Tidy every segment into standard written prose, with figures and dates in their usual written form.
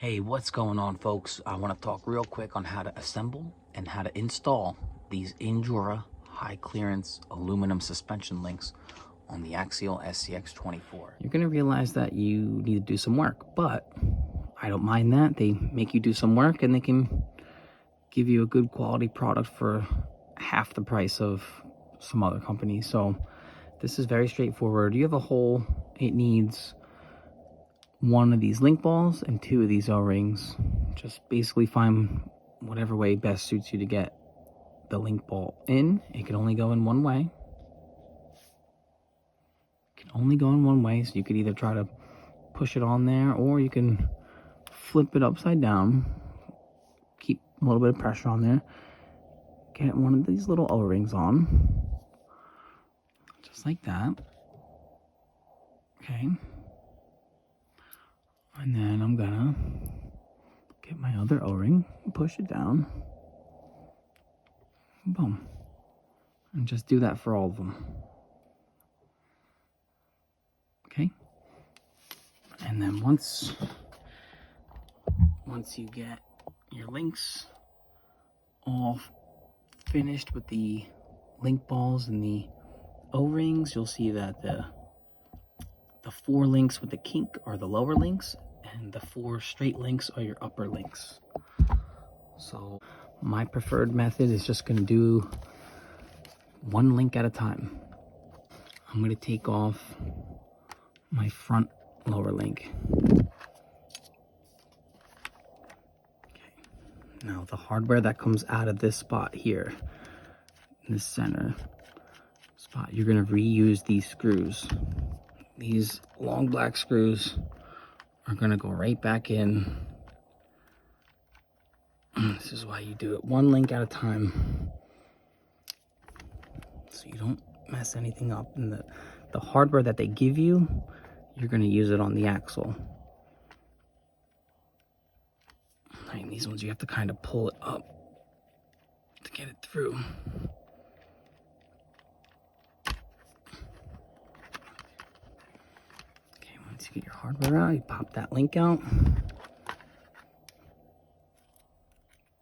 Hey, what's going on, folks? I want to talk real quick on how to assemble and how to install these Injora high clearance aluminum suspension links on the Axial Scx24. You're going to realize that you need to do some work, but I don't mind that. They make you do some work and they can give you a good quality product for half the price of some other companies. So this is very straightforward. You have a hole, it needs one of these link balls and two of these O-rings. Just basically find whatever way best suits you to get the link ball in. It can only go in one way. It can only go in one way, so you could either try to push it on there or you can flip it upside down, keep a little bit of pressure on there, get one of these little O-rings on, just like that. Okay. And then I'm gonna get my other O-ring, push it down, boom. And just do that for all of them. Okay. And then once you get your links all finished with the link balls and the O-rings, you'll see that the 4 links with the kink are the lower links and the 4 straight links are your upper links. So my preferred method is just going to do one link at a time. I'm going to take off my front lower link. Okay. Now the hardware that comes out of this spot here, in this center spot, you're going to reuse these screws. These long black screws are going to go right back in. This is why you do it one link at a time, so you don't mess anything up. And the hardware that they give you, you're going to use it on the axle. And these ones you have to kind of pull it up to get it through. Okay, once you get your hardware out, you pop that link out.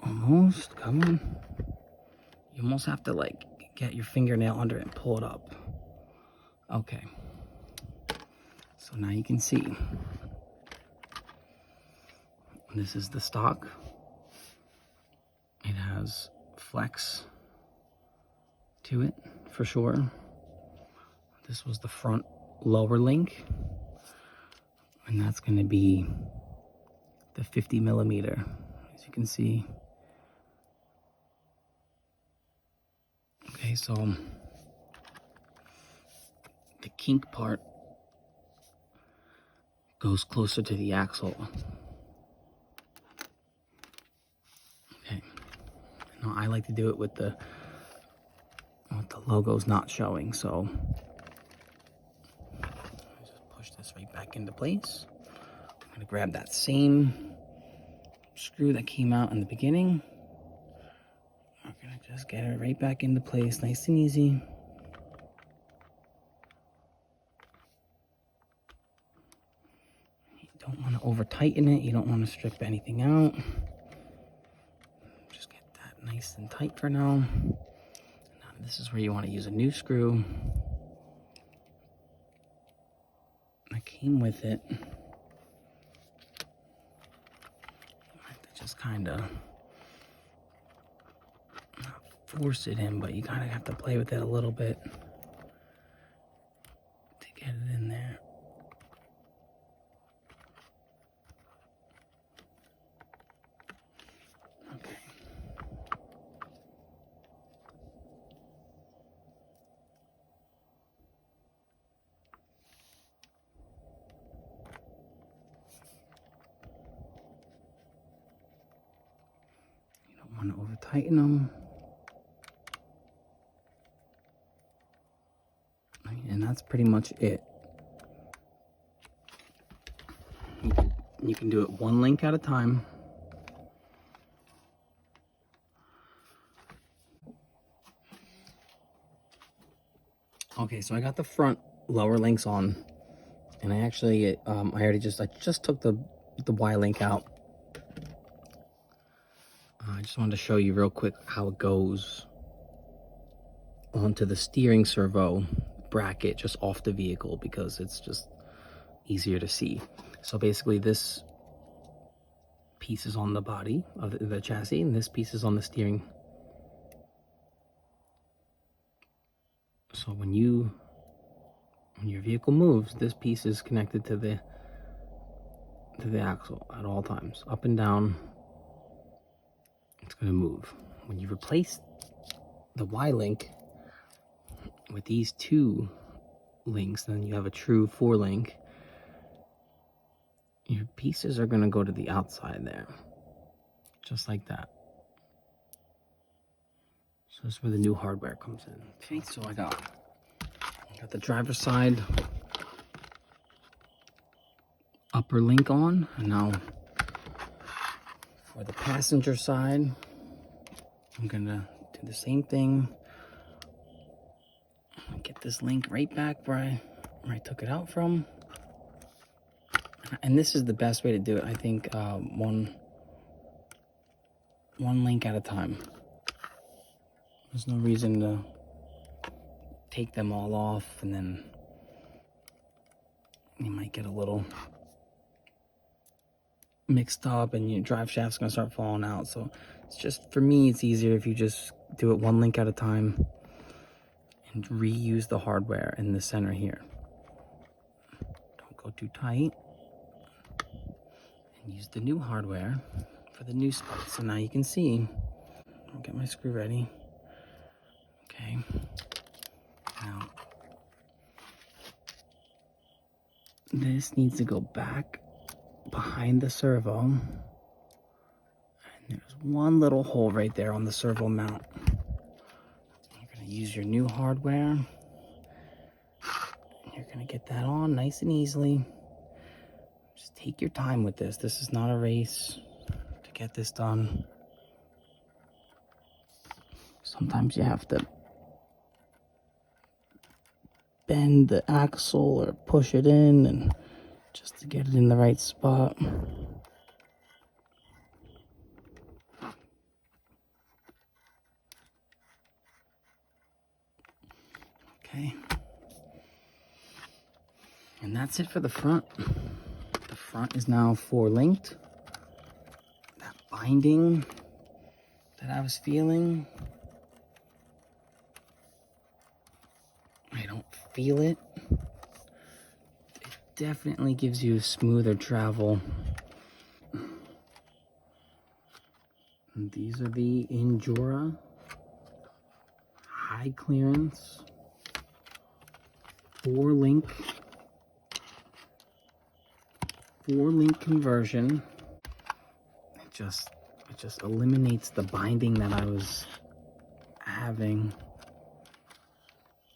Almost, come on. You almost have to like get your fingernail under it and pull it up. Okay. So now you can see. This is the stock. It has flex to it for sure. This was the front lower link. And that's going to be the 50 millimeter, as you can see. Okay, so the kink part goes closer to the axle. Okay, now I like to do it with the logo's not showing, so just push this right back into place. I'm gonna grab that same screw that came out in the beginning. I'm gonna just get it right back into place, nice and easy. You don't want to over tighten it, you don't want to strip anything out. Just get that nice and tight for now. Now this is where you want to use a new screw that came with it. You have to just kind of force it in, but you kind of have to play with it a little bit to get it in there. Okay. You don't want to over tighten them. And that's pretty much it. You can do it one link at a time. Okay, so I got the front lower links on, and I actually I just took the Y link out I just wanted to show you real quick how it goes onto the steering servo bracket just off the vehicle, because it's just easier to see. So basically this piece is on the body of the chassis, and this piece is on the steering. So when your vehicle moves, this piece is connected to the axle at all times, up and down. It's going to move. When you replace the Y-link with these two links, then you have a true 4-link. Your pieces are going to go to the outside there, just like that. So that's where the new hardware comes in. Okay, so I got the driver's side upper link on, and now for the passenger side, I'm gonna do the same thing. Get this link right back where I took it out from. And this is the best way to do it, I think. One link at a time. There's no reason to take them all off, and then you might get a little mixed up and your drive shaft's gonna start falling out. So it's just, for me, it's easier if you just do it one link at a time and reuse the hardware in the center here. Don't go too tight, and use the new hardware for the new spot. So now you can see, I'll get my screw ready. Okay, now this needs to go back behind the servo, and there's one little hole right there on the servo mount. You're going to use your new hardware, and you're going to get that on nice and easily. Just take your time with this. This is not a race to get this done. Sometimes you have to bend the axle or push it in, and just to get it in the right spot. Okay. And that's it for the front. The front is now 4-linked. That binding that I was feeling, I don't feel it. It definitely gives you a smoother travel. And these are the Injora high clearance 4-link conversion. It just eliminates the binding that I was having.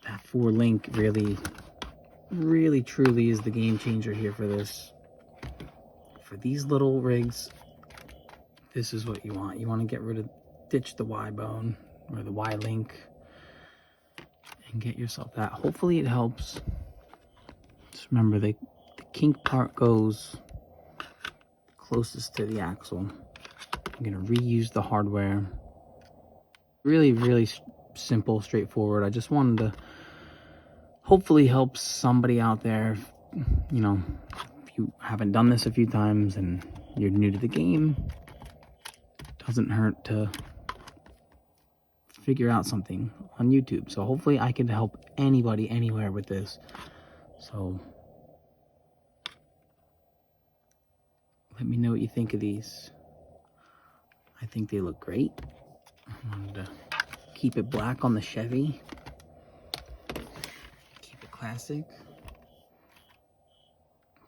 That 4-link really truly is the game changer here for this. For these little rigs, this is what you want. You want to ditch the Y bone or the Y link and get yourself that. Hopefully it helps. Just remember, the kink part goes closest to the axle. I'm going to reuse the hardware. Really simple, straightforward. I just wanted to hopefully help somebody out there. You know, if you haven't done this a few times and you're new to the game, it doesn't hurt to figure out something on YouTube. So hopefully I can help anybody anywhere with this. So let me know what you think of these. I think they look great. I wanted to keep it black on the Chevy. Keep it classic.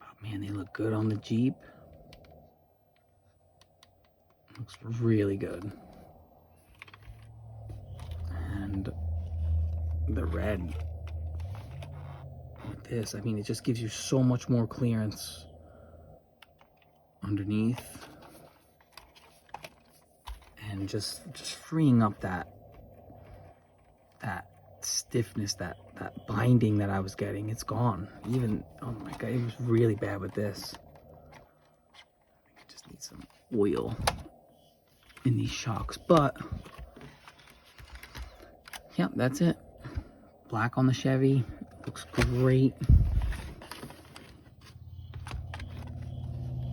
Oh man, they look good on the Jeep. Looks really good. And the red with this, I mean, it just gives you so much more clearance underneath, and just freeing up that stiffness, that binding that I was getting. It's gone. Even, oh my god, it was really bad with this. I just need some oil in these shocks. But yeah, that's it. Black on the Chevy, looks great.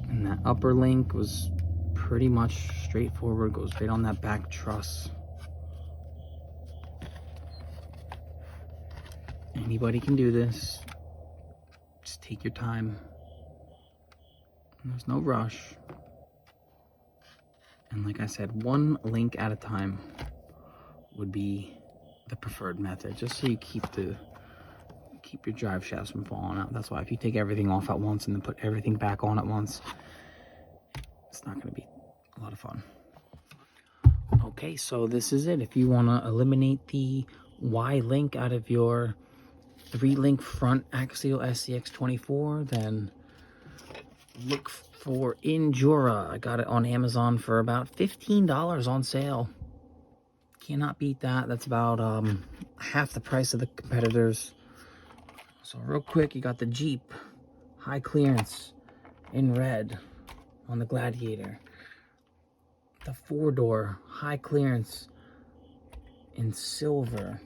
And that upper link was pretty much straightforward, goes right on that back truss. Anybody can do this. Just take your time. There's no rush. And like I said, one link at a time would be the preferred method, just so you keep your drive shafts from falling out. That's why if you take everything off at once and then put everything back on at once, it's not going to be a lot of fun. Okay, so this is it. If you want to eliminate the Y link out of your 3-link front Axial Scx24, then look for Injora. I got it on Amazon for about $15 on sale. Cannot beat that. That's about half the price of the competitors. So real quick, you got the Jeep high clearance in red on the Gladiator. The 4-door high clearance in silver.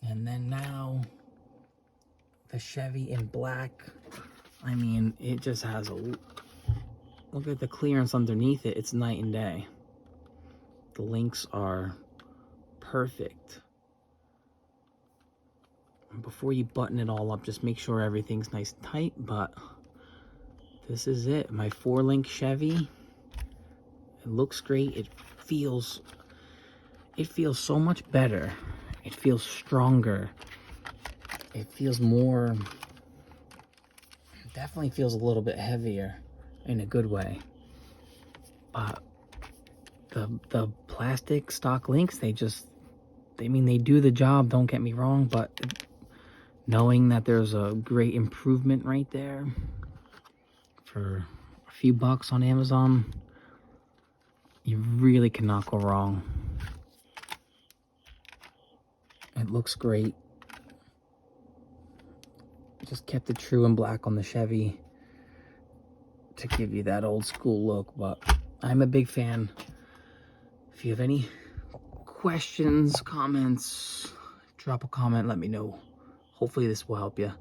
And then now the Chevy in black. I mean, it just has a look at the clearance underneath it. It's night and day. The links are perfect. And before you button it all up, just make sure everything's nice and tight. But this is it. My 4-link Chevy. It looks great. It feels so much better. It feels stronger. It feels more, definitely feels a little bit heavier in a good way. But the plastic stock links, they do the job, don't get me wrong, but knowing that there's a great improvement right there for a few bucks on Amazon, you really cannot go wrong. It looks great. Just kept it true and black on the Chevy to give you that old school look, but I'm a big fan. If you have any questions, comments, drop a comment, let me know. Hopefully this will help you.